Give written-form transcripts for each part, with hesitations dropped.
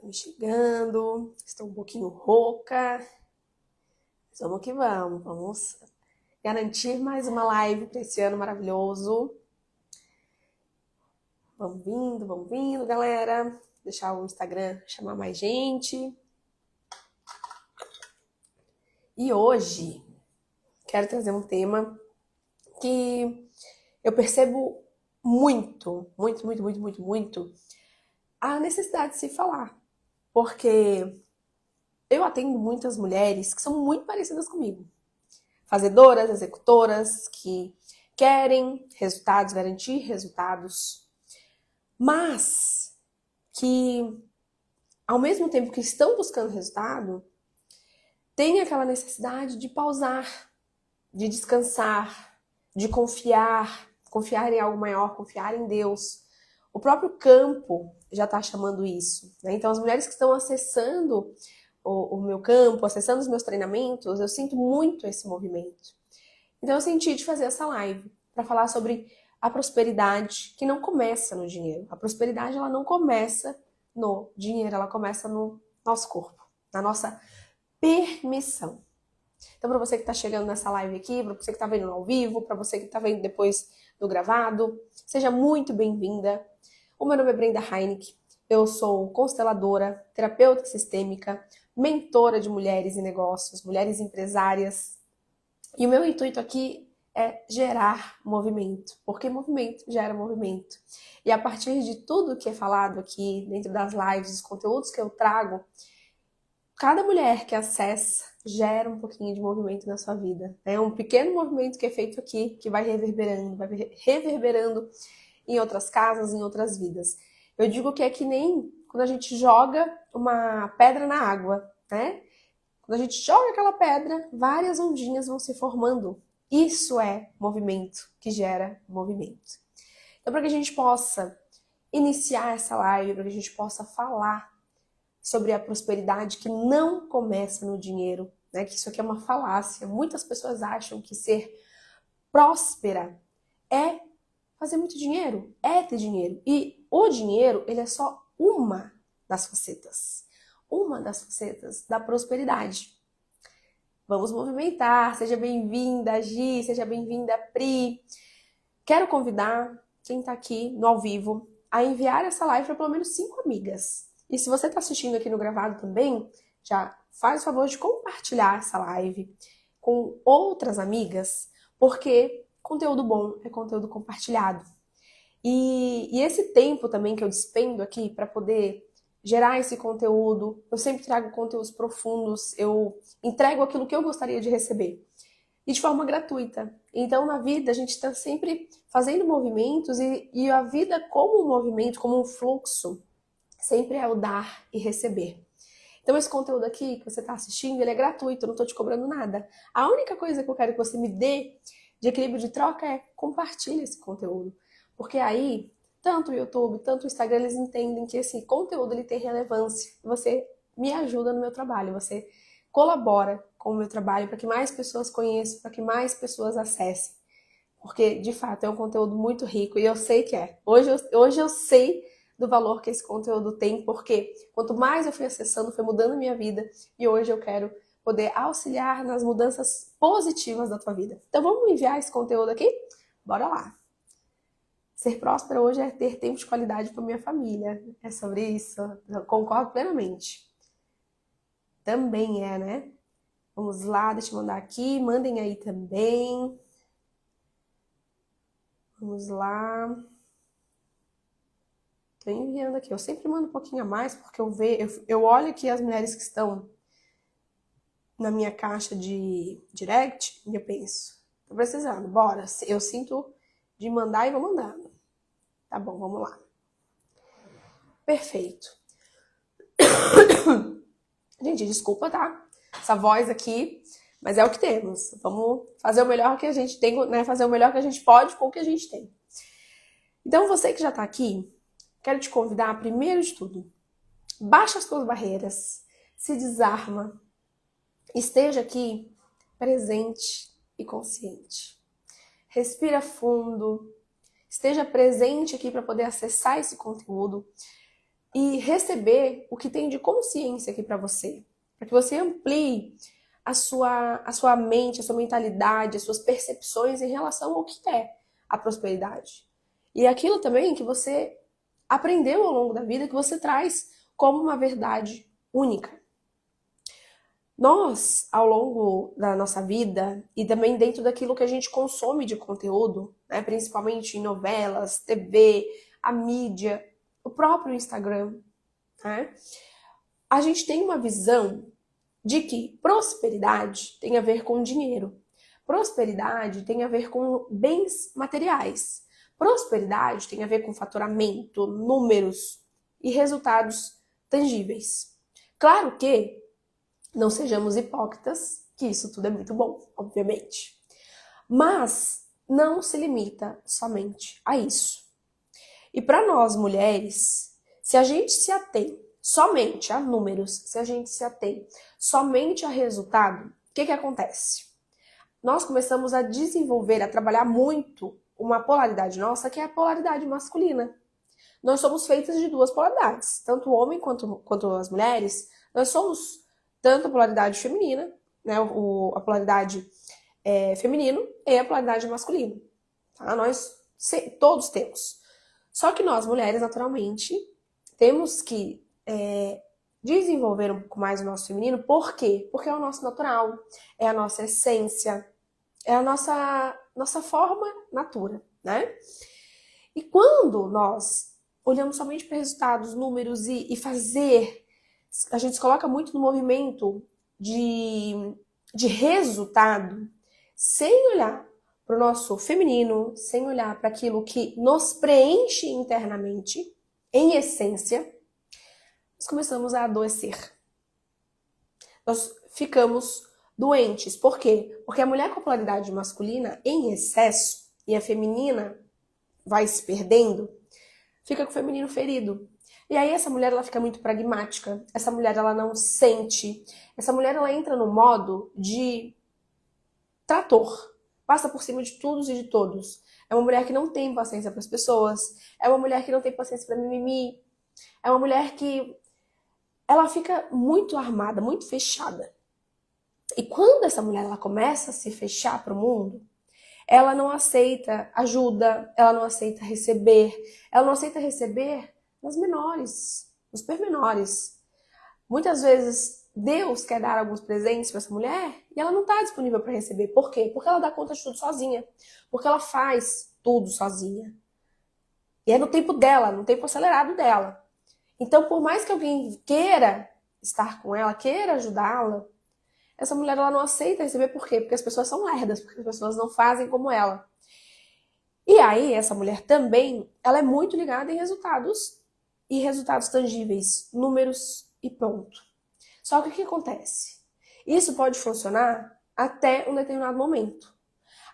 me chegando, estou um pouquinho rouca, mas vamos que vamos, vamos garantir mais uma live para esse ano maravilhoso. Vamos vindo, galera. Deixar o Instagram chamar mais gente. E hoje quero trazer um tema que eu percebo muito a necessidade de se falar. Porque eu atendo muitas mulheres que são muito parecidas comigo. Fazedoras, executoras, que querem resultados, garantir resultados, mas que, ao mesmo tempo que estão buscando resultado, tem aquela necessidade de pausar, de descansar, de confiar em algo maior, confiar em Deus. O próprio campo já está chamando isso, né? Então, as mulheres que estão acessando o meu campo, acessando os meus treinamentos, eu sinto muito esse movimento. Então, eu senti de fazer essa live para falar sobre a prosperidade que não começa no dinheiro. A prosperidade, ela não começa no dinheiro, ela começa no nosso corpo, na nossa permissão. Então, para você que está chegando nessa live aqui, para você que está vendo ao vivo, para você que está vendo depois do gravado, seja muito bem-vinda. O meu nome é Brenda Heineck, eu sou consteladora, terapeuta sistêmica, mentora de mulheres em negócios, mulheres empresárias. E o meu intuito aqui é gerar movimento, porque movimento gera movimento. E a partir de tudo que é falado aqui, dentro das lives, os conteúdos que eu trago, cada mulher que acessa gera um pouquinho de movimento na sua vida. É um pequeno movimento que é feito aqui, que vai reverberando em outras casas, em outras vidas. Eu digo que é que nem quando a gente joga uma pedra na água, né? Quando a gente joga aquela pedra, várias ondinhas vão se formando. Isso é movimento que gera movimento. Então, para que a gente possa iniciar essa live, para que a gente possa falar sobre a prosperidade que não começa no dinheiro, né? Que isso aqui é uma falácia. Muitas pessoas acham que ser próspera é fazer muito dinheiro, é ter dinheiro. E o dinheiro, ele é só uma das facetas da prosperidade. Vamos movimentar, seja bem-vinda, Gi, seja bem-vinda, Pri. Quero convidar quem está aqui no ao vivo a enviar essa live para pelo menos 5 amigas. E se você está assistindo aqui no gravado também, já faz o favor de compartilhar essa live com outras amigas, porque conteúdo bom é conteúdo compartilhado. E esse tempo também que eu despendo aqui para poder gerar esse conteúdo, eu sempre trago conteúdos profundos, eu entrego aquilo que eu gostaria de receber. E de forma gratuita. Então, na vida, a gente está sempre fazendo movimentos e a vida como um movimento, como um fluxo, sempre é o dar e receber. Então, esse conteúdo aqui que você está assistindo, ele é gratuito, eu não estou te cobrando nada. A única coisa que eu quero que você me dê de equilíbrio de troca é compartilhe esse conteúdo. Porque aí, tanto o YouTube, tanto o Instagram, eles entendem que esse conteúdo ele tem relevância. Você me ajuda no meu trabalho, você colabora com o meu trabalho para que mais pessoas conheçam, para que mais pessoas acessem. Porque, de fato, é um conteúdo muito rico e eu sei que é. Hoje eu sei do valor que esse conteúdo tem, porque quanto mais eu fui acessando, foi mudando a minha vida e hoje eu quero poder auxiliar nas mudanças positivas da tua vida. Então vamos enviar esse conteúdo aqui? Bora lá! Ser próspera hoje é ter tempo de qualidade com a minha família. É sobre isso? Eu concordo plenamente. Também é, né? Vamos lá, deixa eu mandar aqui. Mandem aí também. Vamos lá. Tô enviando aqui. Eu sempre mando um pouquinho a mais, porque eu olho aqui as mulheres que estão na minha caixa de direct e eu penso, tô precisando, bora. Eu sinto de mandar e vou mandando. Tá bom, vamos lá. Perfeito. Gente, desculpa, tá? Essa voz aqui, mas é o que temos. Vamos fazer o melhor que a gente tem, né? Fazer o melhor que a gente pode com o que a gente tem. Então, você que já tá aqui, quero te convidar, primeiro de tudo, baixa as tuas barreiras, se desarma, esteja aqui presente e consciente. Respira fundo, esteja presente aqui para poder acessar esse conteúdo. e receber o que tem de consciência aqui para você. Para que você amplie a sua mente, a sua mentalidade, as suas percepções em relação ao que é a prosperidade. E aquilo também que você aprendeu ao longo da vida, que você traz como uma verdade única. Nós, ao longo da nossa vida, e também dentro daquilo que a gente consome de conteúdo, né, principalmente em novelas, TV, a mídia, o próprio Instagram, né, a gente tem uma visão de que prosperidade tem a ver com dinheiro. Prosperidade tem a ver com bens materiais. Prosperidade tem a ver com faturamento, números e resultados tangíveis. Claro que não sejamos hipócritas, que isso tudo é muito bom, obviamente. Mas não se limita somente a isso. E para nós mulheres, se a gente se atém somente a números, se a gente se atém somente a resultado, o que acontece? Nós começamos a desenvolver, a trabalhar muito uma polaridade nossa, que é a polaridade masculina. Nós somos feitas de duas polaridades, tanto o homem quanto as mulheres, nós somos tanto a polaridade feminina, né, a polaridade feminino e a polaridade masculina. Tá? Nós todos temos. Só que nós, mulheres, naturalmente, temos que desenvolver um pouco mais o nosso feminino. Por quê? Porque é o nosso natural, é a nossa essência, é a nossa forma natura, né? E quando nós olhamos somente para resultados, números e fazer, a gente se coloca muito no movimento de resultado, sem olhar para o nosso feminino, sem olhar para aquilo que nos preenche internamente, em essência, nós começamos a adoecer. Nós ficamos doentes. Por quê? Porque a mulher com a polaridade masculina em excesso e a feminina vai se perdendo, fica com o feminino ferido. E aí essa mulher ela fica muito pragmática, essa mulher ela não sente, essa mulher ela entra no modo de trator, passa por cima de todos e de todos. É uma mulher que não tem paciência para as pessoas, é uma mulher que não tem paciência para mimimi, é uma mulher que ela fica muito armada, muito fechada. E quando essa mulher ela começa a se fechar para o mundo, ela não aceita ajuda, ela não aceita receber, ela não aceita receber nas menores, nos pormenores. Muitas vezes Deus quer dar alguns presentes para essa mulher e ela não está disponível para receber. Por quê? Porque ela dá conta de tudo sozinha. Porque ela faz tudo sozinha. E é no tempo dela, no tempo acelerado dela. Então, por mais que alguém queira estar com ela, queira ajudá-la, essa mulher ela não aceita receber. Por quê? Porque as pessoas são lerdas, porque as pessoas não fazem como ela. E aí, essa mulher também, ela é muito ligada em resultados e resultados tangíveis, números e ponto. Só que o que acontece? Isso pode funcionar até um determinado momento.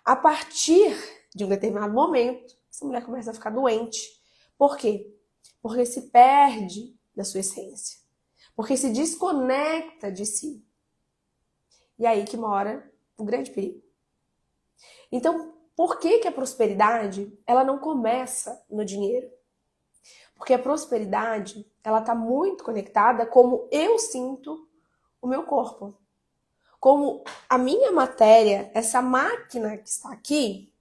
A partir de um determinado momento, essa mulher começa a ficar doente. Por quê? Porque se perde da sua essência. Porque se desconecta de si. E aí que mora o grande perigo. Então, por que a prosperidade ela não começa no dinheiro? Porque a prosperidade ela está muito conectada como eu sinto o meu corpo. Como a minha matéria, essa máquina que está aqui,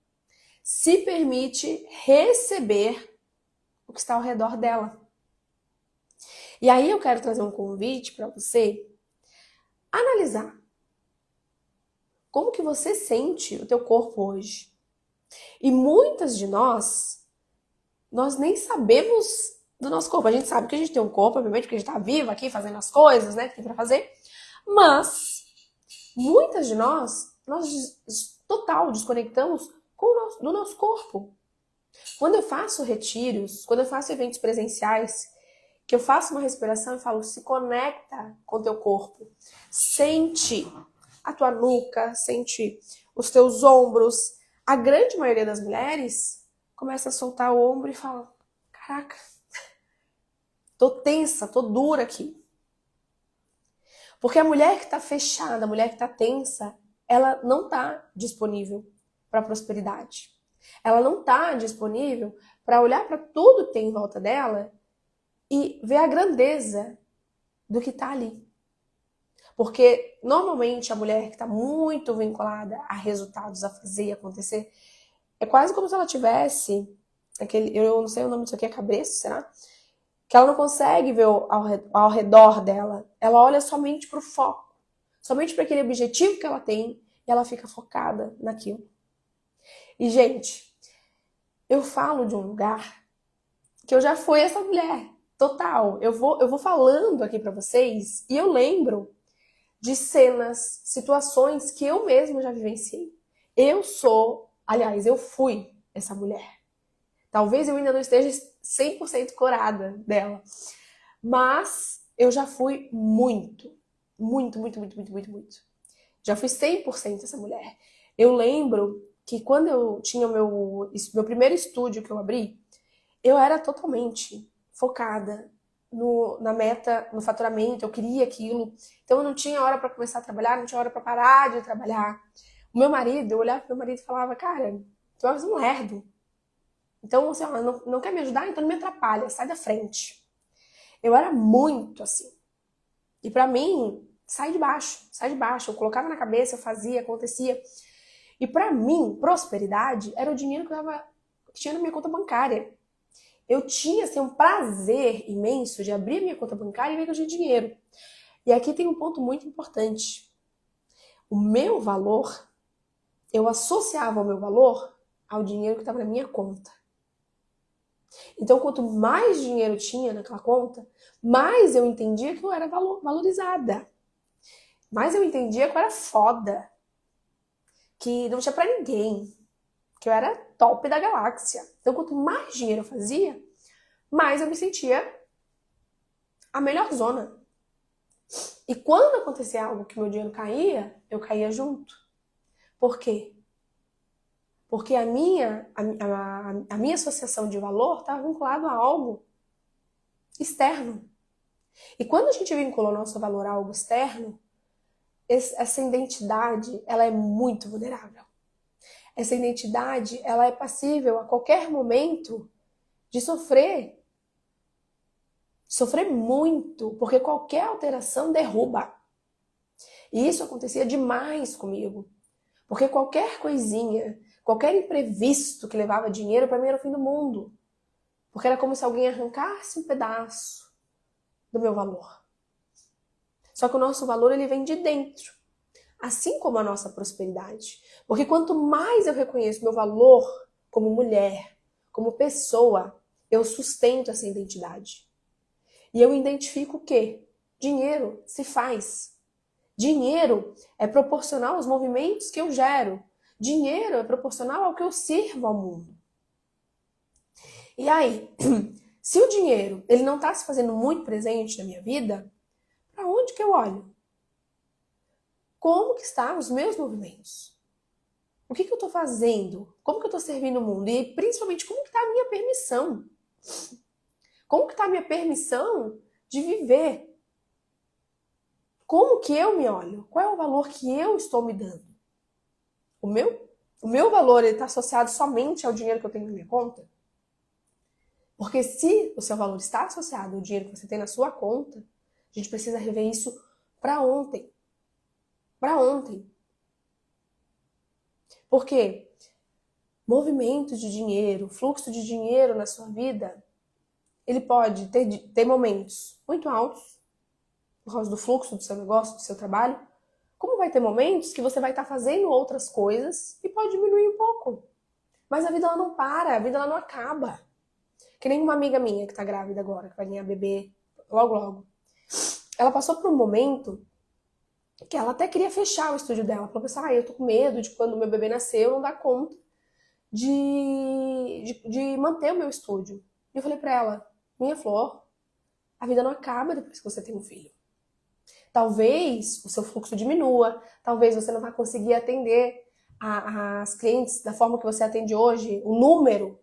se permite receber o que está ao redor dela. E aí eu quero trazer um convite para você analisar como que você sente o teu corpo hoje. E muitas de nós nem sabemos do nosso corpo. A gente sabe que a gente tem um corpo, obviamente, porque a gente está vivo aqui fazendo as coisas, né, que tem para fazer. Mas muitas de nós total desconectamos do nosso corpo. Quando eu faço retiros, quando eu faço eventos presenciais, que eu faço uma respiração e falo, se conecta com o teu corpo. Sente a tua nuca, sente os teus ombros. A grande maioria das mulheres começa a soltar o ombro e fala, caraca, tô tensa, tô dura aqui. Porque a mulher que tá fechada, a mulher que tá tensa, ela não tá disponível para prosperidade. Ela não tá disponível para olhar para tudo que tem em volta dela e ver a grandeza do que está ali. Porque normalmente a mulher que está muito vinculada a resultados, a fazer e acontecer, é quase como se ela tivesse aquele, eu não sei o nome disso aqui, é cabresto, será? Que ela não consegue ver ao redor dela. Ela olha somente para o foco, somente para aquele objetivo que ela tem e ela fica focada naquilo. E, gente, eu falo de um lugar que eu já fui essa mulher, total. Eu vou falando aqui para vocês e eu lembro de cenas, situações que eu mesma já vivenciei. Eu fui essa mulher. Talvez eu ainda não esteja 100% curada dela, mas eu já fui muito, muito, muito, muito, muito, muito, muito. Já fui 100% essa mulher. Eu lembro que quando eu tinha o meu primeiro estúdio que eu abri, eu era totalmente focada na meta, no faturamento, eu queria aquilo. Então eu não tinha hora para começar a trabalhar, não tinha hora para parar de trabalhar. O meu marido, eu olhava pro meu marido e falava, cara, tu és um lerdo. Então, assim, ó, não quer me ajudar? Então não me atrapalha, sai da frente. Eu era muito assim. E pra mim, sai de baixo, sai de baixo. Eu colocava na cabeça, eu fazia, acontecia. E pra mim, prosperidade era o dinheiro que tinha na minha conta bancária. Eu tinha assim, um prazer imenso de abrir minha conta bancária e ver que eu tinha dinheiro. E aqui tem um ponto muito importante. O meu valor, eu associava o meu valor ao dinheiro que estava na minha conta. Então, quanto mais dinheiro tinha naquela conta, mais eu entendia que eu era valorizada. Mais eu entendia que eu era foda. Que não tinha pra ninguém. Que eu era top da galáxia. Então, quanto mais dinheiro eu fazia, mais eu me sentia a melhor zona. E quando acontecia algo que meu dinheiro caía, eu caía junto. Por quê? Porque a minha associação de valor estava vinculada a algo externo. E quando a gente vincula o nosso valor a algo externo, essa identidade, ela é muito vulnerável. Essa identidade, ela é passível a qualquer momento de sofrer muito, porque qualquer alteração derruba. E isso acontecia demais comigo. Porque qualquer coisinha, qualquer imprevisto que levava dinheiro, para mim era o fim do mundo. Porque era como se alguém arrancasse um pedaço do meu valor. Só que o nosso valor, ele vem de dentro. Assim como a nossa prosperidade. Porque quanto mais eu reconheço meu valor como mulher, como pessoa, eu sustento essa identidade. E eu identifico o quê? Dinheiro se faz. Dinheiro é proporcional aos movimentos que eu gero. Dinheiro é proporcional ao que eu sirvo ao mundo. E aí, se o dinheiro ele não está se fazendo muito presente na minha vida, para onde que eu olho? Como que estão os meus movimentos? O que eu estou fazendo? Como que eu estou servindo o mundo? E principalmente, como que está a minha permissão? Como que está a minha permissão de viver? Como que eu me olho? Qual é o valor que eu estou me dando? O meu valor está associado somente ao dinheiro que eu tenho na minha conta? Porque se o seu valor está associado ao dinheiro que você tem na sua conta, a gente precisa rever isso para ontem. Para ontem. Porque movimento de dinheiro, fluxo de dinheiro na sua vida, ele pode ter momentos muito altos, por causa do fluxo do seu negócio, do seu trabalho, como vai ter momentos que você vai estar fazendo outras coisas e pode diminuir um pouco. Mas a vida ela não para, a vida ela não acaba. Que nem uma amiga minha que tá grávida agora, que vai ganhar bebê logo logo. Ela passou por um momento que ela até queria fechar o estúdio dela. Ela falou assim, eu tô com medo de quando o meu bebê nascer eu não dar conta de manter o meu estúdio. E eu falei pra ela, minha flor, a vida não acaba depois que você tem um filho. Talvez o seu fluxo diminua, talvez você não vá conseguir atender as clientes da forma que você atende hoje, o número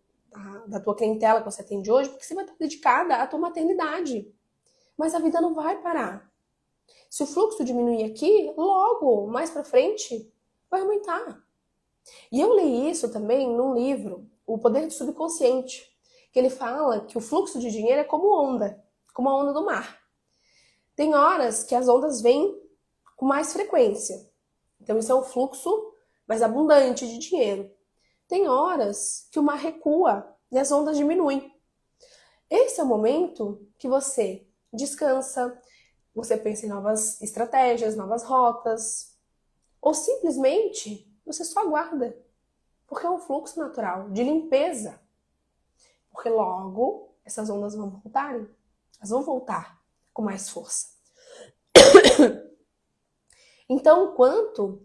da tua clientela que você atende hoje, porque você vai estar dedicada à tua maternidade. Mas a vida não vai parar. Se o fluxo diminuir aqui, logo, mais pra frente, vai aumentar. E eu li isso também num livro, O Poder do Subconsciente, que ele fala que o fluxo de dinheiro é como onda. como a onda do mar. Tem horas que as ondas vêm com mais frequência. Então isso é um fluxo mais abundante de dinheiro. Tem horas que o mar recua e as ondas diminuem. Esse é o momento que você descansa, você pensa em novas estratégias, novas rotas, ou simplesmente você só aguarda, porque é um fluxo natural de limpeza. Porque logo essas ondas vão voltarem, elas vão voltar com mais força. Então, quanto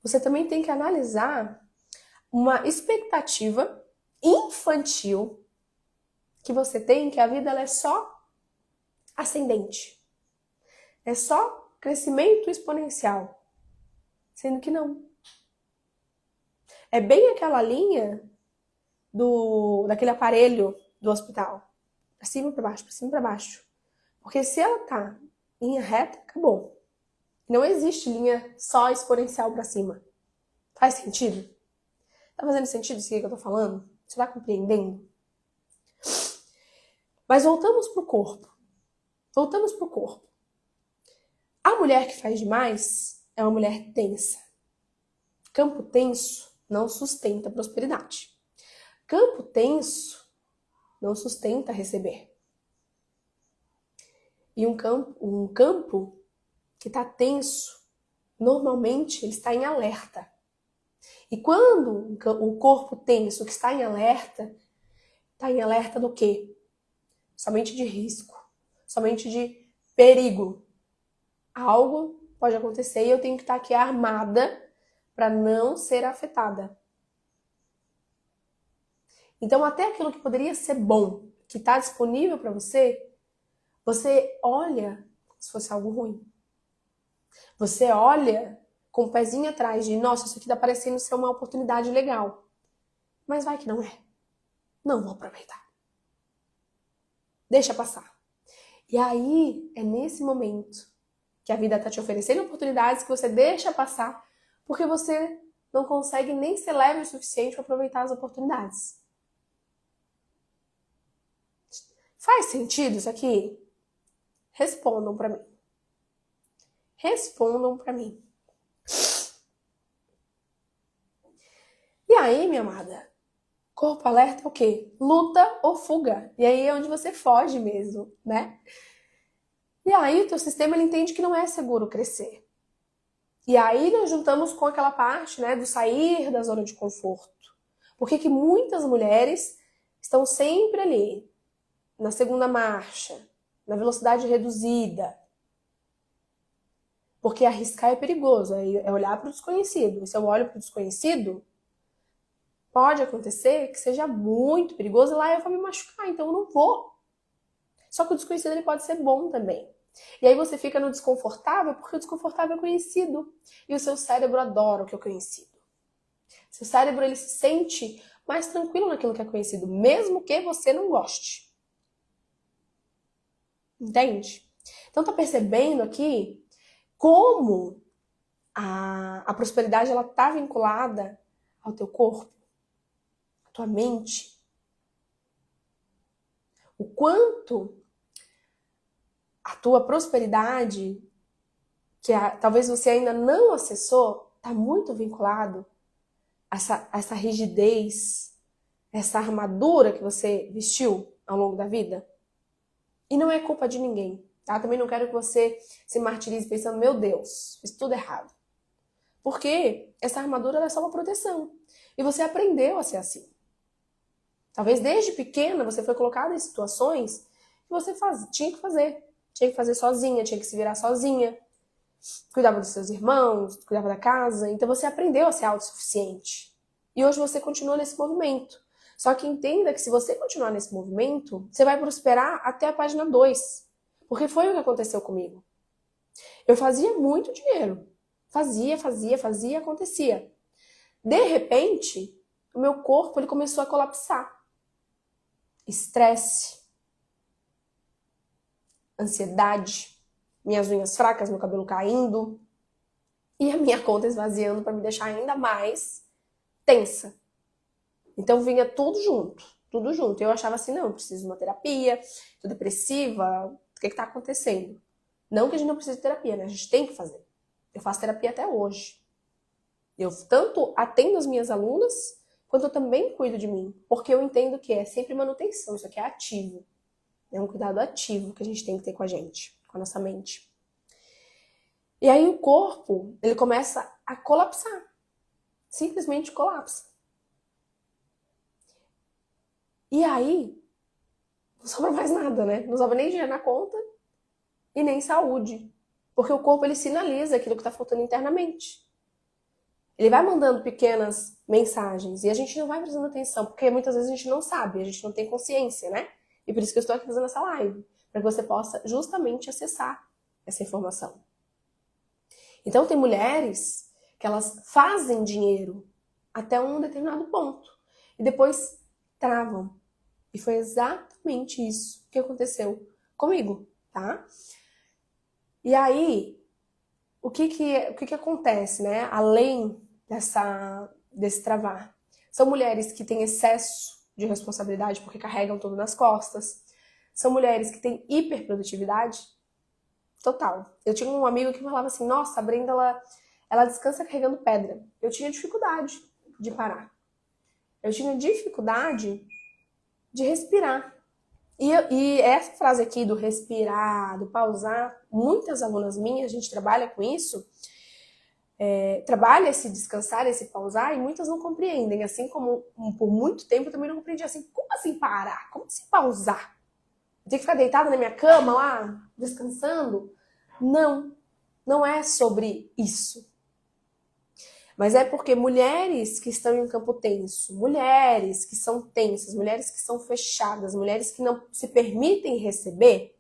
você também tem que analisar uma expectativa infantil que você tem, que a vida ela é só ascendente. É só crescimento exponencial. Sendo que não. É bem aquela linha daquele aparelho do hospital. Pra cima e pra baixo, pra cima e pra baixo. Porque se ela tá em linha reta, acabou. Não existe linha só exponencial pra cima. Faz sentido? Tá fazendo sentido isso que eu tô falando? Você tá compreendendo? Mas voltamos pro corpo. Voltamos pro corpo. A mulher que faz demais é uma mulher tensa. Campo tenso não sustenta prosperidade. Campo tenso não sustenta receber. E um campo que está tenso, normalmente ele está em alerta. E quando o corpo tenso que está em alerta do quê? Somente de risco, somente de perigo. Algo pode acontecer e eu tenho que estar aqui armada para não ser afetada. Então, até aquilo que poderia ser bom, que está disponível para você, você olha como se fosse algo ruim. Você olha com o pezinho atrás de, nossa, isso aqui tá parecendo ser uma oportunidade legal. Mas vai que não é. Não vou aproveitar. Deixa passar. E aí, é nesse momento que a vida tá te oferecendo oportunidades que você deixa passar, porque você não consegue nem ser leve o suficiente para aproveitar as oportunidades. Faz sentido isso aqui? Respondam para mim. Respondam para mim. E aí, minha amada? Corpo alerta é o quê? Luta ou fuga. E aí é onde você foge mesmo, né? E aí o teu sistema ele entende que não é seguro crescer. E aí nós juntamos com aquela parte, né, do sair da zona de conforto. Por que muitas mulheres estão sempre ali, na segunda marcha, na velocidade reduzida? Porque arriscar é perigoso, é olhar para o desconhecido. E se eu olho para o desconhecido, pode acontecer que seja muito perigoso e lá eu vou me machucar, então eu não vou. Só que o desconhecido ele pode ser bom também. E aí você fica no desconfortável porque o desconfortável é conhecido. E o seu cérebro adora o que é conhecido. Seu cérebro ele se sente mais tranquilo naquilo que é conhecido, mesmo que você não goste. Entende? Então tá percebendo aqui como a prosperidade ela tá vinculada ao teu corpo, à tua mente. O quanto a tua prosperidade, talvez você ainda não acessou, está muito vinculado a essa rigidez, essa armadura que você vestiu ao longo da vida. E não é culpa de ninguém, tá? Também não quero que você se martirize pensando, meu Deus, fiz tudo errado. Porque essa armadura é só uma proteção. E você aprendeu a ser assim. Talvez desde pequena você foi colocada em situações que você tinha que fazer. Tinha que fazer sozinha, tinha que se virar sozinha. Cuidava dos seus irmãos, cuidava da casa. Então você aprendeu a ser autossuficiente. E hoje você continua nesse movimento. Só que entenda que se você continuar nesse movimento, você vai prosperar até a página 2. Porque foi o que aconteceu comigo. Eu fazia muito dinheiro. Fazia, acontecia. De repente, o meu corpo ele começou a colapsar. Estresse, ansiedade, minhas unhas fracas, meu cabelo caindo e a minha conta esvaziando para me deixar ainda mais tensa. Então vinha tudo tudo junto. Eu achava assim, não, eu preciso de uma terapia, tô depressiva, o que tá acontecendo? Não que a gente não precise de terapia, né? A gente tem que fazer. Eu faço terapia até hoje. Eu tanto atendo as minhas alunas, quanto eu também cuido de mim. Porque eu entendo que é sempre manutenção, isso aqui é ativo. É um cuidado ativo que a gente tem que ter com a gente, com a nossa mente. E aí o corpo, ele começa a colapsar. Simplesmente colapsa. E aí, não sobra mais nada, né? Não sobra nem dinheiro na conta e nem saúde. Porque o corpo, ele sinaliza aquilo que está faltando internamente. Ele vai mandando pequenas mensagens e a gente não vai prestando atenção, porque muitas vezes a gente não sabe, a gente não tem consciência, né? E por isso que eu estou aqui fazendo essa live, para que você possa justamente acessar essa informação. Então tem mulheres que elas fazem dinheiro até um determinado ponto e depois travam. E foi exatamente isso que aconteceu comigo, tá? E aí, o que acontece, né? Além desse travar. São mulheres que têm excesso de responsabilidade porque carregam tudo nas costas. São mulheres que têm hiperprodutividade total. Eu tinha um amigo que falava assim, nossa, a Brenda, ela descansa carregando pedra. Eu tinha dificuldade de parar. Eu tinha dificuldade de respirar. E essa frase aqui do respirar, do pausar, muitas alunas minhas, a gente trabalha com isso, trabalha esse descansar, esse pausar, e muitas não compreendem. Assim como por muito tempo eu também não compreendi assim, como assim parar? Como assim pausar? Eu tenho que ficar deitada na minha cama lá, descansando? Não, não é sobre isso. Mas é porque mulheres que estão em campo tenso, mulheres que são tensas, mulheres que são fechadas, mulheres que não se permitem receber,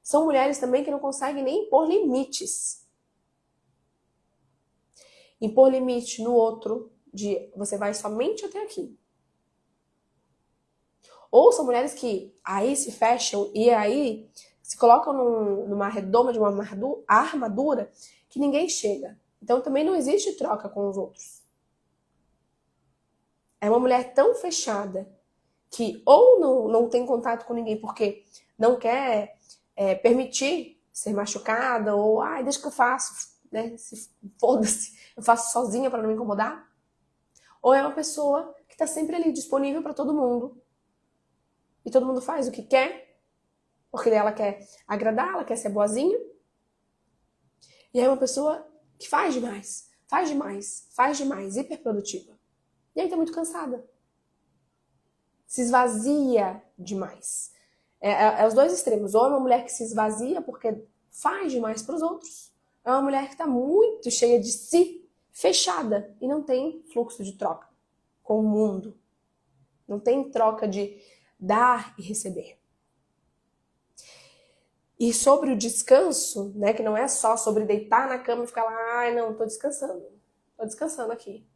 são mulheres também que não conseguem nem impor limites. Impor limite no outro, de você vai somente até aqui. Ou são mulheres que aí se fecham e aí se colocam numa redoma de uma armadura que ninguém chega. Então também não existe troca com os outros. É uma mulher tão fechada que ou não tem contato com ninguém porque não quer permitir ser machucada, ou deixa que eu faço, né? Foda-se, eu faço sozinha para não me incomodar. Ou é uma pessoa que está sempre ali disponível para todo mundo e todo mundo faz o que quer, porque ela quer agradar, ela quer ser boazinha. E aí é uma pessoa que faz demais, faz demais, faz demais, hiperprodutiva. E aí tá muito cansada. Se esvazia demais. É os dois extremos. Ou é uma mulher que se esvazia porque faz demais para os outros. É uma mulher que está muito cheia de si, fechada, e não tem fluxo de troca com o mundo. Não tem troca de dar e receber. E sobre o descanso, né, que não é só sobre deitar na cama e ficar lá, não, tô descansando aqui.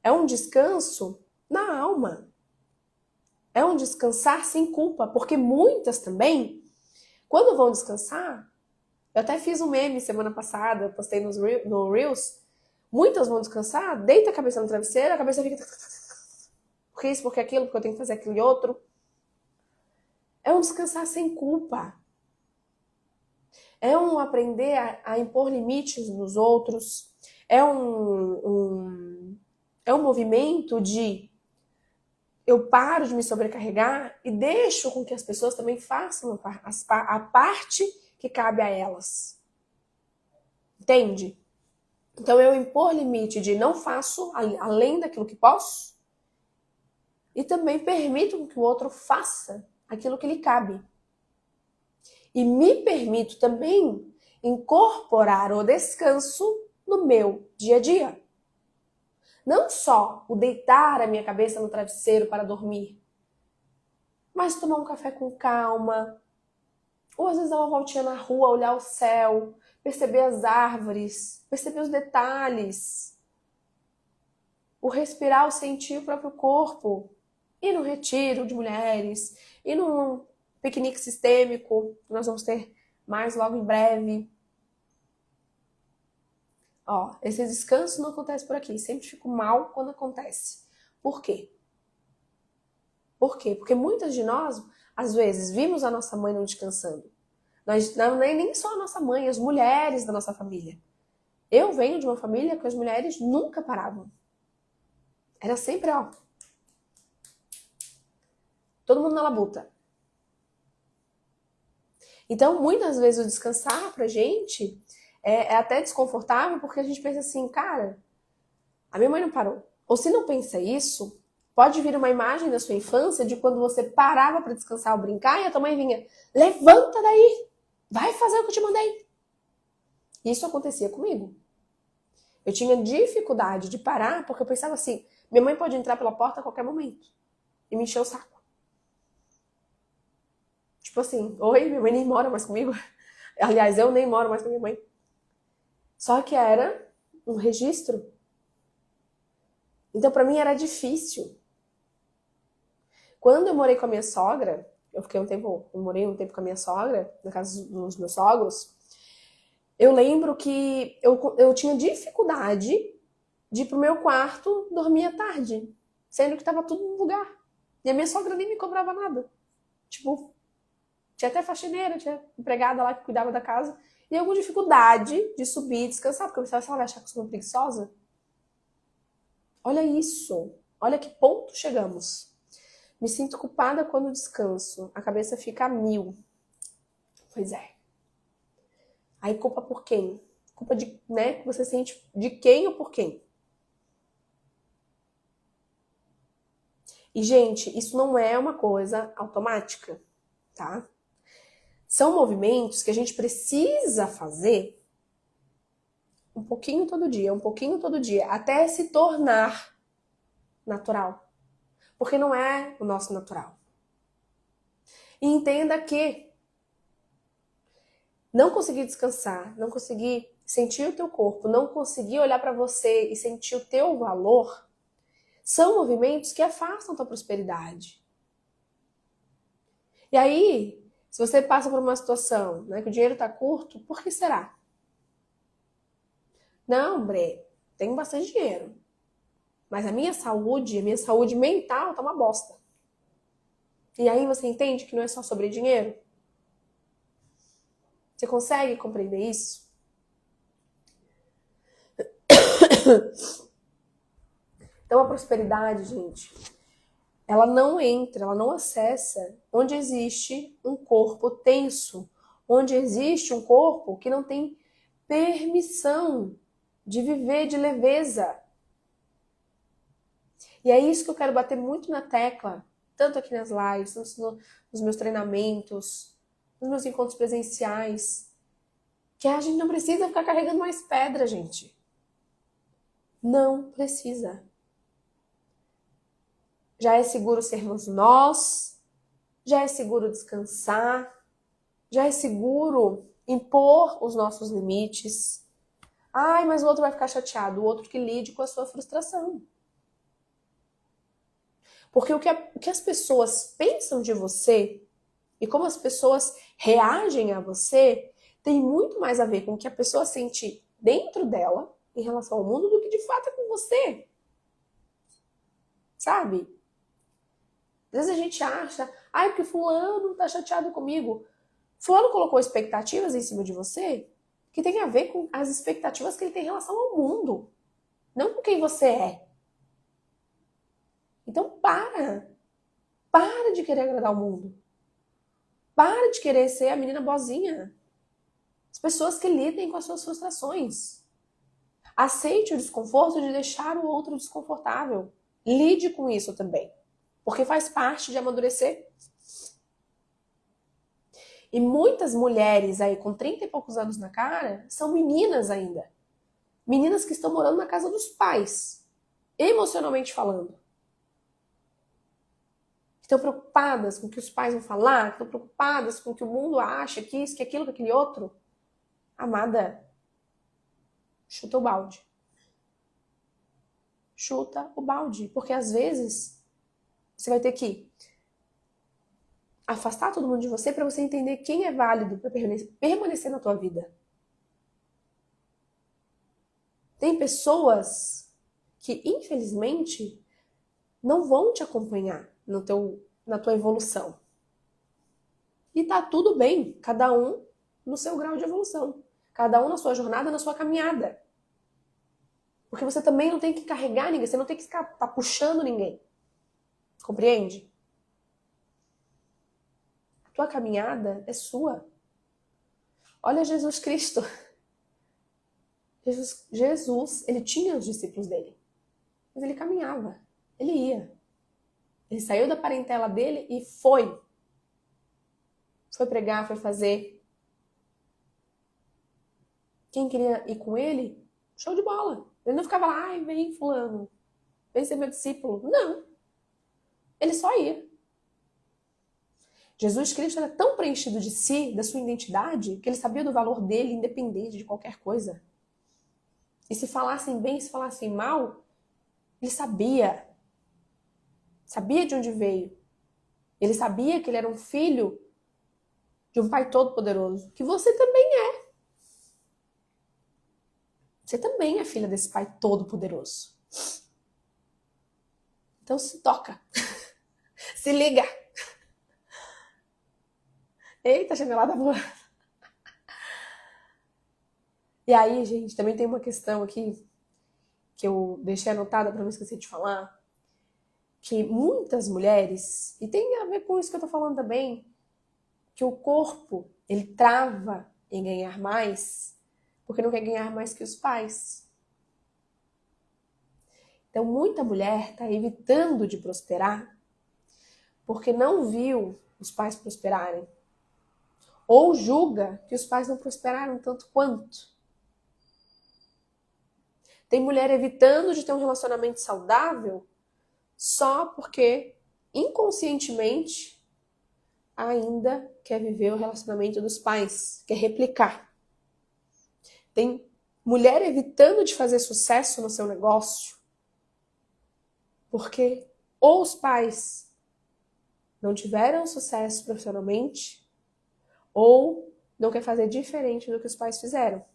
É um descanso na alma. É um descansar sem culpa, porque muitas também, quando vão descansar, eu até fiz um meme semana passada, postei no Reels, muitas vão descansar, deita a cabeça no travesseiro, a cabeça fica porque isso, porque aquilo, porque eu tenho que fazer aquilo e outro. É um descansar sem culpa. É um aprender a impor limites nos outros. É um movimento de eu paro de me sobrecarregar e deixo com que as pessoas também façam a parte que cabe a elas. Entende? Então eu impor limite de não faço além daquilo que posso e também permito que o outro faça aquilo que lhe cabe. E me permito também incorporar o descanso no meu dia a dia. Não só o deitar a minha cabeça no travesseiro para dormir, mas tomar um café com calma, ou às vezes dar uma voltinha na rua, olhar o céu, perceber as árvores, perceber os detalhes, o respirar, o sentir o próprio corpo, ir no retiro de mulheres, ir num piquenique sistêmico, que nós vamos ter mais logo em breve. Ó, esse descanso não acontece por aqui. Sempre fico mal quando acontece. Por quê? Por quê? Porque muitas de nós, às vezes, vimos a nossa mãe não descansando. Não é nem só a nossa mãe, as mulheres da nossa família. Eu venho de uma família que as mulheres nunca paravam. Era sempre, ó, todo mundo na labuta. Então, muitas vezes o descansar pra gente é até desconfortável, porque a gente pensa assim, cara, a minha mãe não parou. Ou se não pensa isso, pode vir uma imagem da sua infância de quando você parava pra descansar ou brincar e a tua mãe vinha, levanta daí, vai fazer o que eu te mandei. Isso acontecia comigo. Eu tinha dificuldade de parar porque eu pensava assim, minha mãe pode entrar pela porta a qualquer momento e me encher o saco. Tipo assim, oi, minha mãe nem mora mais comigo. Aliás, eu nem moro mais com minha mãe. Só que era um registro. Então, pra mim era difícil. Quando eu morei com a minha sogra, eu morei um tempo com a minha sogra, na casa dos meus sogros, eu lembro que eu tinha dificuldade de ir pro meu quarto dormir à tarde, sendo que tava tudo no lugar. E a minha sogra nem me cobrava nada. Tipo, tinha até faxineira, tinha empregada lá que cuidava da casa. E eu com dificuldade de subir e descansar, porque eu pensava, se ela vai achar que eu sou uma preguiçosa. Olha isso. Olha que ponto chegamos. Me sinto culpada quando descanso. A cabeça fica a mil. Pois é. Aí culpa por quem? Culpa de, né? Você sente de quem ou por quem? E, gente, isso não é uma coisa automática, tá? São movimentos que a gente precisa fazer um pouquinho todo dia, até se tornar natural. Porque não é o nosso natural. E entenda que não conseguir descansar, não conseguir sentir o teu corpo, não conseguir olhar para você e sentir o teu valor, são movimentos que afastam a tua prosperidade. E aí, se você passa por uma situação, né, que o dinheiro tá curto, por que será? Não, Bre, tenho bastante dinheiro. Mas a minha saúde mental tá uma bosta. E aí você entende que não é só sobre dinheiro? Você consegue compreender isso? Então a prosperidade, gente, ela não entra, ela não acessa onde existe um corpo tenso, onde existe um corpo que não tem permissão de viver de leveza. E é isso que eu quero bater muito na tecla, tanto aqui nas lives, tanto nos meus treinamentos, nos meus encontros presenciais, que a gente não precisa ficar carregando mais pedra, gente. Não precisa. Já é seguro sermos nós, já é seguro descansar, já é seguro impor os nossos limites. Ai, mas o outro vai ficar chateado, o outro que lide com a sua frustração. Porque o que as pessoas pensam de você e como as pessoas reagem a você tem muito mais a ver com o que a pessoa sente dentro dela em relação ao mundo do que de fato é com você. Sabe? Às vezes a gente acha, ai, porque fulano tá chateado comigo. Fulano colocou expectativas em cima de você que tem a ver com as expectativas que ele tem em relação ao mundo, não com quem você é. Então para de querer agradar o mundo. Para de querer ser a menina boazinha. As pessoas que lidem com as suas frustrações. Aceite o desconforto de deixar o outro desconfortável. Lide com isso também. Porque faz parte de amadurecer. E muitas mulheres aí com 30 e poucos anos na cara são meninas ainda. Meninas que estão morando na casa dos pais, emocionalmente falando. Estão preocupadas com o que os pais vão falar, estão preocupadas com o que o mundo acha, que isso, que aquilo, que aquele outro. Amada, chuta o balde. Chuta o balde. Porque às vezes você vai ter que afastar todo mundo de você para você entender quem é válido para permanecer na tua vida. Tem pessoas que, infelizmente, não vão te acompanhar no teu na tua evolução. E tá tudo bem, cada um no seu grau de evolução. Cada um na sua jornada, na sua caminhada. Porque você também não tem que carregar ninguém, você não tem que ficar tá puxando ninguém. Compreende? A tua caminhada é sua. Olha Jesus Cristo. Jesus, ele tinha os discípulos dele. Mas ele caminhava, ele ia. Ele saiu da parentela dele e foi. Foi pregar, foi fazer. Quem queria ir com ele, show de bola. Ele não ficava lá, ai, vem fulano, vem ser meu discípulo. Não. Ele só ia. Jesus Cristo era tão preenchido de si, da sua identidade, que ele sabia do valor dele, independente de qualquer coisa. E se falassem bem, se falassem mal, ele sabia. Sabia de onde veio. Ele sabia que ele era um filho de um Pai Todo-Poderoso, que você também é. Você também é filha desse Pai Todo-Poderoso. Então se toca. Se liga. Eita, chinelada boa. E aí, gente, também tem uma questão aqui que eu deixei anotada para não esquecer de falar, que muitas mulheres, e tem a ver com isso que eu tô falando também, que o corpo, ele trava em ganhar mais, porque não quer ganhar mais que os pais. Então, muita mulher está evitando de prosperar porque não viu os pais prosperarem. Ou julga que os pais não prosperaram tanto quanto. Tem mulher evitando de ter um relacionamento saudável só porque, inconscientemente, ainda quer viver o relacionamento dos pais, quer replicar. Tem mulher evitando de fazer sucesso no seu negócio porque ou os pais não tiveram sucesso profissionalmente ou não quer fazer diferente do que os pais fizeram.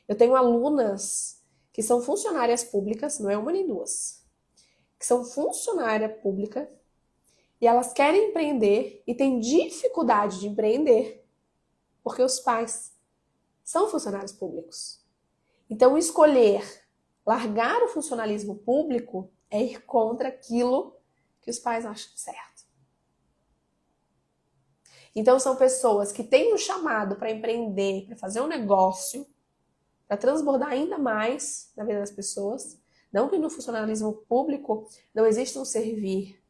Eu tenho alunas que são funcionárias públicas, não é uma nem duas, que são funcionária pública e elas querem empreender e têm dificuldade de empreender porque os pais são funcionários públicos. Então, escolher largar o funcionalismo público é ir contra aquilo que os pais acham certo. Então, são pessoas que têm um chamado para empreender, para fazer um negócio, para transbordar ainda mais na vida das pessoas. Não que no funcionalismo público não exista um servir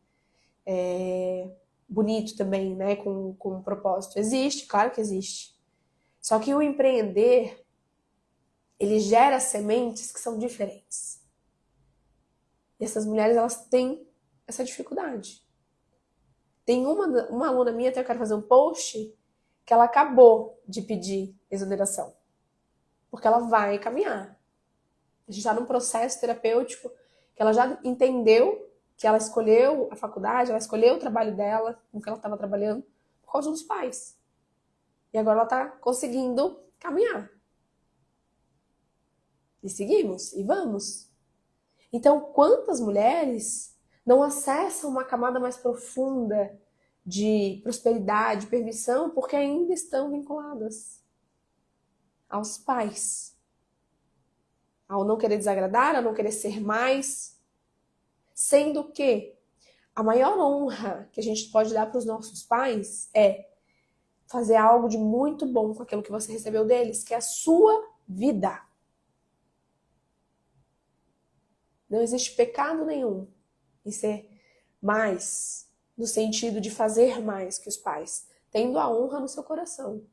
bonito também, né, com um propósito. Existe, claro que existe. Só que o empreender, ele gera sementes que são diferentes. E essas mulheres, elas têm essa dificuldade. Tem uma aluna minha, até eu quero fazer um post, que ela acabou de pedir exoneração. Porque ela vai caminhar. A gente está num processo terapêutico que ela já entendeu que ela escolheu a faculdade, ela escolheu o trabalho dela, com que ela estava trabalhando, por causa dos pais. E agora ela está conseguindo caminhar. E seguimos, e vamos. Então, quantas mulheres não acessam uma camada mais profunda de prosperidade, permissão, porque ainda estão vinculadas aos pais? Ao não querer desagradar, ao não querer ser mais. Sendo que a maior honra que a gente pode dar para os nossos pais é fazer algo de muito bom com aquilo que você recebeu deles, que é a sua vida. Não existe pecado nenhum em ser mais, no sentido de fazer mais que os pais, tendo a honra no seu coração.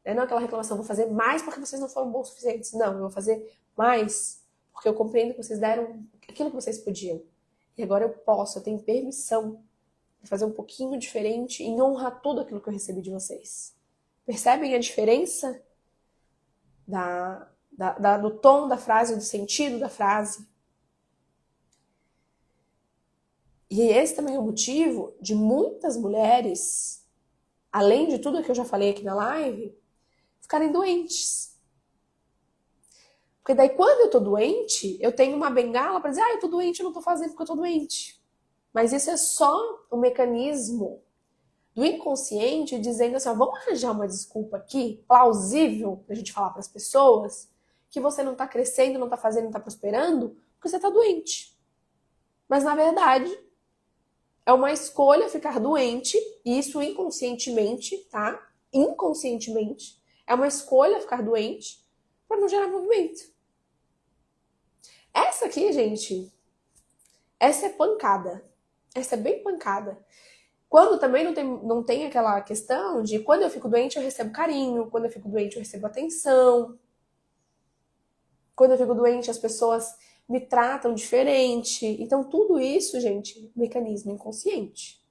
Não é aquela reclamação, vou fazer mais porque vocês não foram bons o suficientes. Não, eu vou fazer mais porque eu compreendo que vocês deram aquilo que vocês podiam. E agora eu posso, eu tenho permissão de fazer um pouquinho diferente e honrar tudo aquilo que eu recebi de vocês. Percebem a diferença do tom da frase, do sentido da frase? E esse também é o motivo de muitas mulheres, além de tudo que eu já falei aqui na live, ficarem doentes. Porque daí quando eu tô doente, eu tenho uma bengala para dizer, eu tô doente, eu não tô fazendo porque eu tô doente. Mas isso é só um mecanismo do inconsciente dizendo assim, ó, vamos arranjar uma desculpa aqui, plausível, pra gente falar para as pessoas, que você não tá crescendo, não tá fazendo, não tá prosperando, porque você tá doente. Mas na verdade, é uma escolha ficar doente, e isso inconscientemente, tá? Inconscientemente. É uma escolha ficar doente para não gerar movimento. Essa aqui, gente, essa é pancada. Essa é bem pancada. Quando também não tem aquela questão de quando eu fico doente eu recebo carinho, quando eu fico doente eu recebo atenção, quando eu fico doente as pessoas me tratam diferente. Então tudo isso, gente, mecanismo inconsciente.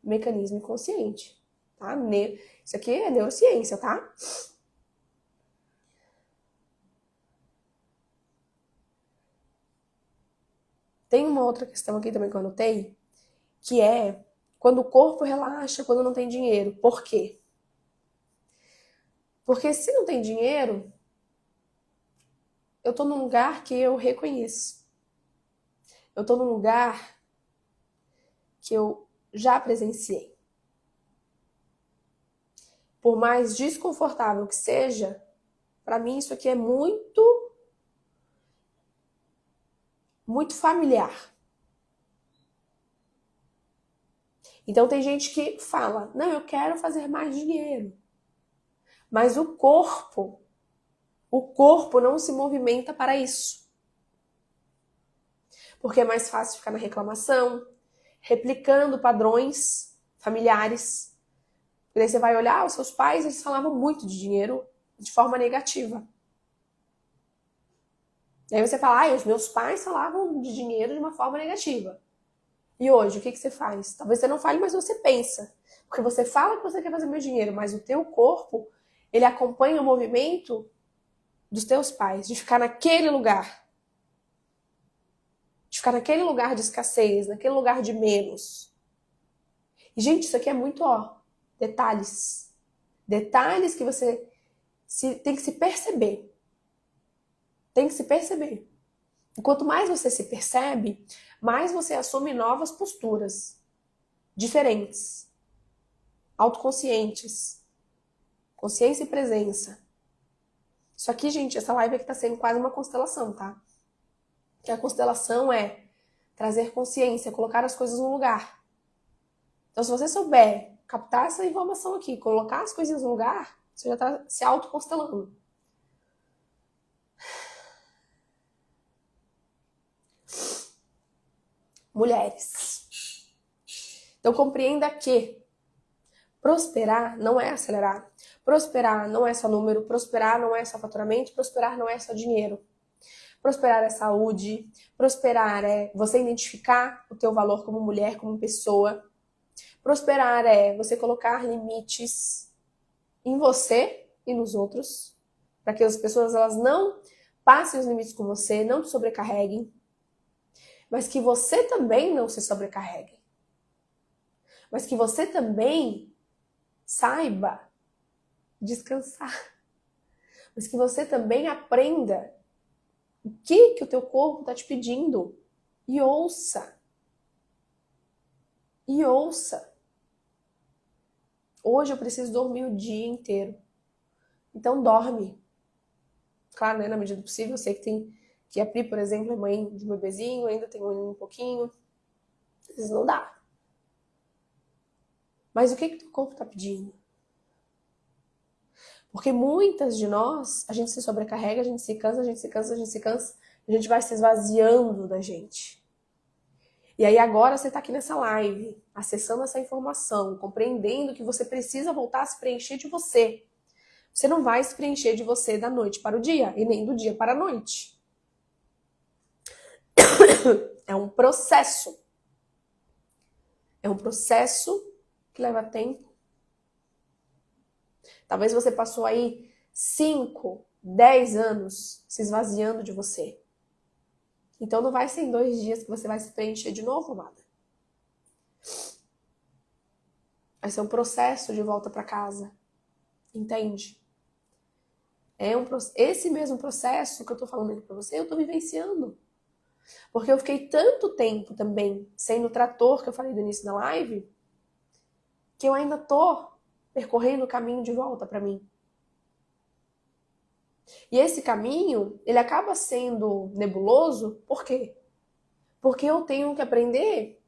Mecanismo inconsciente, tá? Isso aqui é neurociência, tá? Tem uma outra questão aqui também que eu anotei, que é quando o corpo relaxa, quando não tem dinheiro. Por quê? Porque se não tem dinheiro, eu tô num lugar que eu reconheço. Eu tô num lugar que eu já presenciei. Por mais desconfortável que seja, para mim isso aqui é muito familiar. Então tem gente que fala, não, eu quero fazer mais dinheiro. Mas o corpo não se movimenta para isso. Porque é mais fácil ficar na reclamação, replicando padrões familiares. E daí você vai olhar, os seus pais, eles falavam muito de dinheiro de forma negativa. E aí você fala, os meus pais falavam de dinheiro de uma forma negativa. E hoje, o que você faz? Talvez você não fale, mas você pensa. Porque você fala que você quer fazer mais dinheiro, mas o teu corpo, ele acompanha o movimento dos teus pais, de ficar naquele lugar. De ficar naquele lugar de escassez, naquele lugar de menos. E, gente, isso aqui é muito, detalhes. Detalhes que você tem que se perceber. Tem que se perceber. E quanto mais você se percebe, mais você assume novas posturas. Diferentes. Autoconscientes. Consciência e presença. Isso aqui, gente, essa live aqui tá sendo quase uma constelação, tá? Que a constelação é trazer consciência, colocar as coisas no lugar. Então, se você souber captar essa informação aqui, colocar as coisas no lugar, você já tá se autoconstelando. Mulheres. Então, compreenda que prosperar não é acelerar. Prosperar não é só número, prosperar não é só faturamento, prosperar não é só dinheiro. Prosperar é saúde, prosperar é você identificar o teu valor como mulher, como pessoa. Prosperar é você colocar limites em você e nos outros, para que as pessoas elas não passem os limites com você, não te sobrecarreguem, mas que você também não se sobrecarregue. Mas que você também saiba descansar. Mas que você também aprenda o que o teu corpo está te pedindo. E ouça. E ouça. Hoje eu preciso dormir o dia inteiro. Então dorme. Claro, né, na medida do possível, eu sei que a Pri, por exemplo, é mãe de um bebezinho, ainda tem um pouquinho. Às vezes não dá. Mas o que o teu corpo está pedindo? Porque muitas de nós, a gente se sobrecarrega, a gente se cansa, a gente se cansa, a gente se cansa, a gente vai se esvaziando da gente. E aí agora você está aqui nessa live, acessando essa informação, compreendendo que você precisa voltar a se preencher de você. Você não vai se preencher de você da noite para o dia, e nem do dia para a noite. É um processo. É um processo que leva tempo. Talvez você passou aí 5, 10 anos se esvaziando de você. Então não vai ser em 2 dias que você vai se preencher de novo, amada. Vai ser um processo de volta para casa. Entende? Esse mesmo processo que eu tô falando aqui pra você, eu tô vivenciando. Porque eu fiquei tanto tempo também sendo trator, que eu falei no início da live, que eu ainda tô percorrendo o caminho de volta para mim. E esse caminho, ele acaba sendo nebuloso, por quê? Porque eu tenho que aprender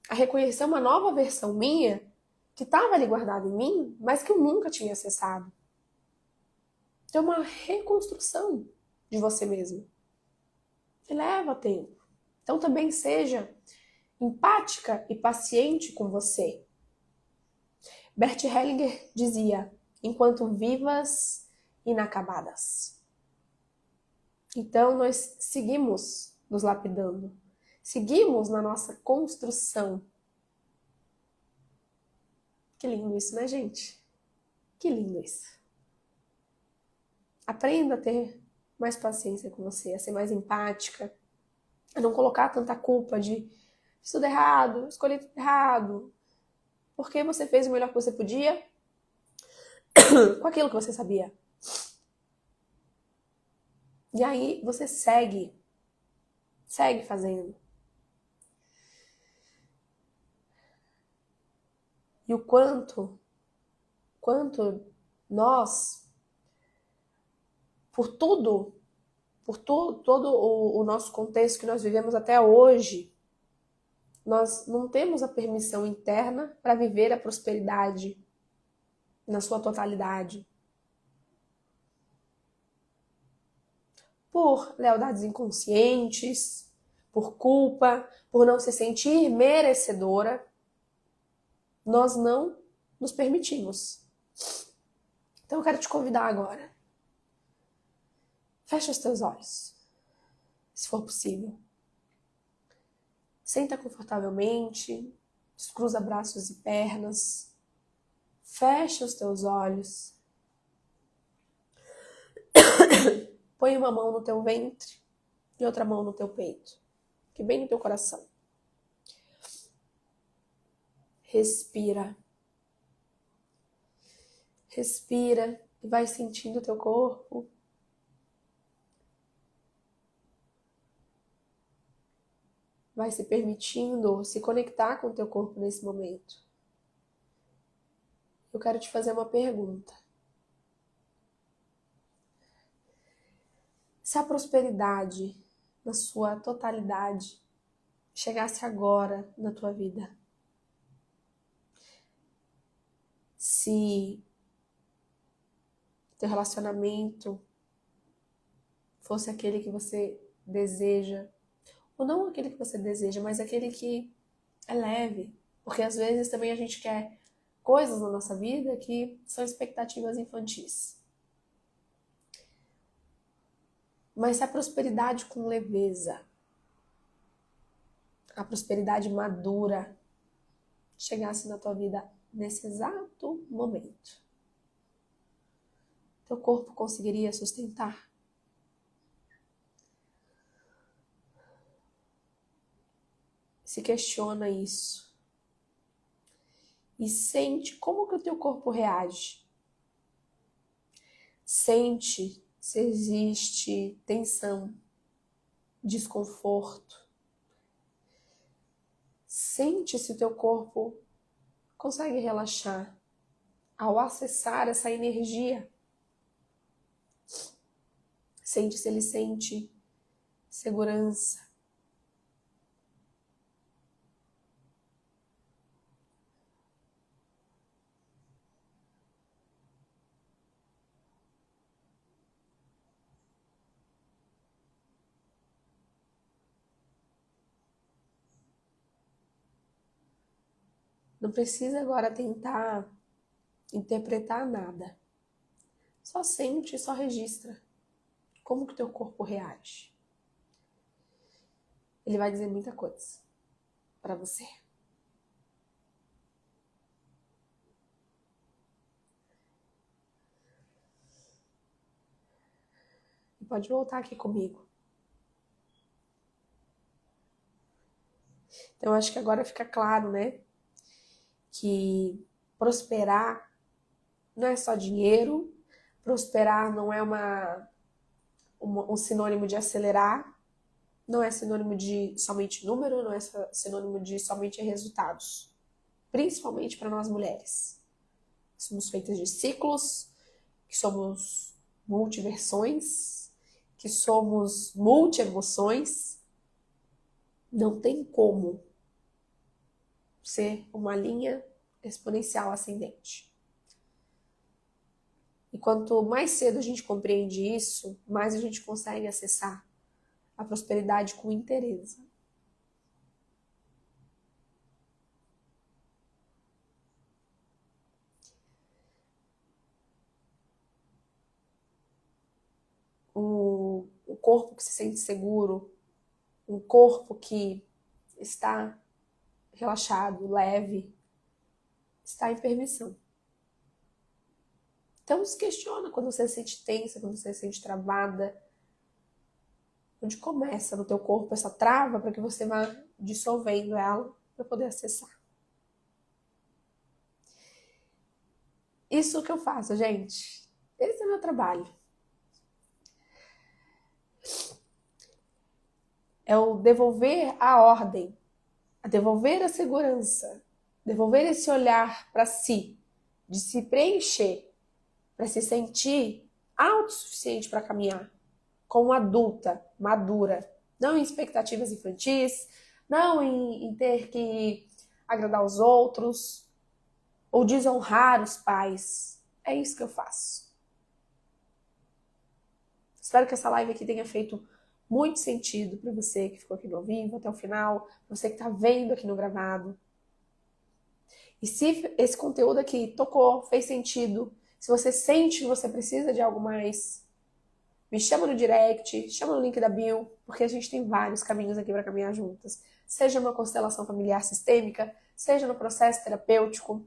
a reconhecer uma nova versão minha que estava ali guardada em mim, mas que eu nunca tinha acessado. Então, uma reconstrução de você mesmo. Que leva tempo. Então, também seja empática e paciente com você. Bert Hellinger dizia, enquanto vivas, inacabadas. Então, nós seguimos nos lapidando. Seguimos na nossa construção. Que lindo isso, né, gente? Que lindo isso. Aprenda a ter mais paciência com você, a ser mais empática, a não colocar tanta culpa de fiz tudo errado, escolhi tudo errado, porque você fez o melhor que você podia com aquilo que você sabia. E aí você segue fazendo. E o quanto nós, todo o nosso contexto que nós vivemos até hoje, nós não temos a permissão interna para viver a prosperidade na sua totalidade. Por lealdades inconscientes, por culpa, por não se sentir merecedora, nós não nos permitimos. Então eu quero te convidar agora. Fecha os teus olhos, se for possível. Senta confortavelmente, descruza braços e pernas. Fecha os teus olhos. Põe uma mão no teu ventre e outra mão no teu peito, que bem no teu coração. Respira. Respira e vai sentindo o teu corpo. Vai se permitindo se conectar com o teu corpo nesse momento. Eu quero te fazer uma pergunta. Se a prosperidade, na sua totalidade, chegasse agora na tua vida, se teu relacionamento fosse aquele que você deseja, ou não aquele que você deseja, mas aquele que é leve, porque às vezes também a gente quer coisas na nossa vida que são expectativas infantis. Mas se a prosperidade com leveza, a prosperidade madura chegasse na tua vida nesse exato momento, teu corpo conseguiria sustentar? Se questiona isso. E sente como que o teu corpo reage. Sente se existe tensão, desconforto. Sente se o teu corpo consegue relaxar ao acessar essa energia. Sente se ele sente segurança. Não precisa agora tentar interpretar nada. Só sente e só registra como que o teu corpo reage. Ele vai dizer muita coisa para você. E pode voltar aqui comigo. Então, acho que agora fica claro, né? Que prosperar não é só dinheiro, prosperar não é um sinônimo de acelerar, não é sinônimo de somente número, não é sinônimo de somente resultados. Principalmente para nós mulheres. Somos feitas de ciclos, que somos multiversões, que somos multi-emoções. Não tem como ser uma linha exponencial ascendente. E quanto mais cedo a gente compreende isso, mais a gente consegue acessar a prosperidade com interesse. Um corpo que se sente seguro, um corpo que está relaxado, leve, está em permissão. Então se questiona quando você se sente tensa, quando você se sente travada. Onde começa no teu corpo essa trava para que você vá dissolvendo ela para poder acessar. Isso que eu faço, gente. Esse é o meu trabalho. É o devolver a ordem, a devolver a segurança, devolver esse olhar para si, de se preencher, para se sentir autossuficiente para caminhar, como adulta, madura, não em expectativas infantis, não em ter que agradar os outros ou desonrar os pais. É isso que eu faço. Espero que essa live aqui tenha feito muito sentido para você que ficou aqui no ao vivo até o final, para você que está vendo aqui no gravado. E se esse conteúdo aqui tocou, fez sentido, se você sente que você precisa de algo mais, me chama no direct, chama no link da bio, porque a gente tem vários caminhos aqui para caminhar juntas. Seja numa constelação familiar sistêmica, seja no processo terapêutico,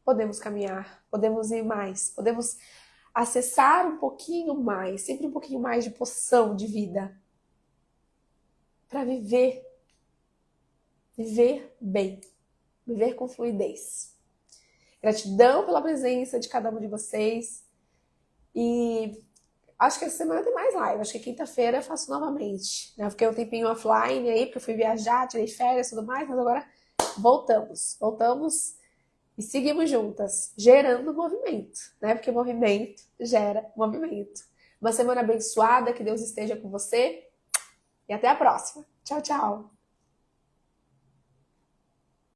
podemos caminhar, podemos ir mais, podemos acessar um pouquinho mais, sempre um pouquinho mais de poção de vida, para viver bem, viver com fluidez. Gratidão pela presença de cada um de vocês e acho que essa semana tem mais live, acho que quinta-feira eu faço novamente. Eu fiquei um tempinho offline aí, porque eu fui viajar, tirei férias e tudo mais, mas agora voltamos e seguimos juntas, gerando movimento, né? Porque movimento gera movimento. Uma semana abençoada, que Deus esteja com você e até a próxima. Tchau, tchau!